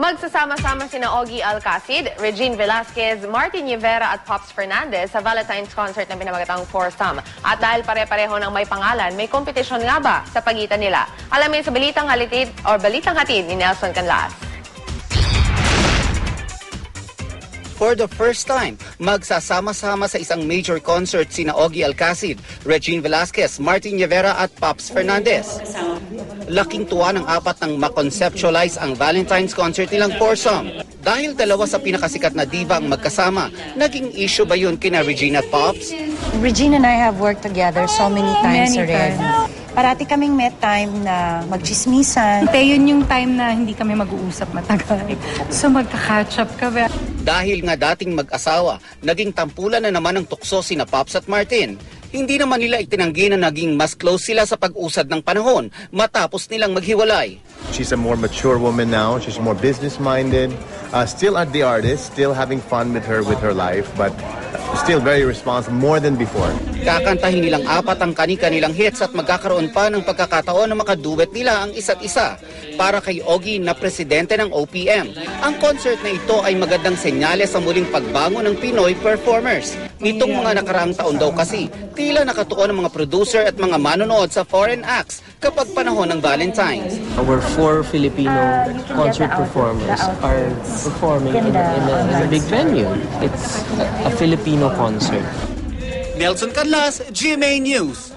Magsasama-sama sina Ogie Alcacid, Regine Velasquez, Martin Rivera at Pops Fernandez sa Valentine's concert na pinamagatang foursome. At dahil pare-pareho ng may pangalan, may kompetisyon nga ba sa pagitan nila? Alamin sa Balitang Hatid ni Nelson Canlas. For the first time, magsasama-sama sa isang major concert sina Ogie Alcacid, Regine Velasquez, Martin Rivera at Pops Fernandez. Laking tuwa ng apat nang makonceptualize ang Valentine's concert nilang foursome. Dahil dalawa sa pinakasikat na diva ang magkasama, naging issue ba yun kina Regine at Pops? Regine and I have worked together so many times already. Parati kaming met time na magchismisan. Yun yung time na hindi kami mag-uusap matagal. So magka-catch up kami. Dahil nga dating mag-asawa, naging tampulan na naman ang tukso sina Pops at Martin. Hindi naman nila itinanggi na naging mas close sila sa pag-usad ng panahon matapos nilang maghiwalay. She's a more mature woman now. She's more business-minded. Still at the artist, still having fun with her life, but still very responsible, more than before. Kakantahin nilang apat ang kani-kanilang hits at magkakaroon pa ng pagkakataon na makaduet nila ang isa't isa. Para kay Ogie na presidente ng OPM, ang concert na ito ay magandang senyales sa muling pagbango ng Pinoy performers. Nitong mga nakaraang taon daw kasi, tila nakatuon ng mga producer at mga manonood sa foreign acts kapag panahon ng Valentine's. Our 4 Filipino concert performers are performing in a big venue. It's a Filipino concert. Nelson Canlas, GMA News.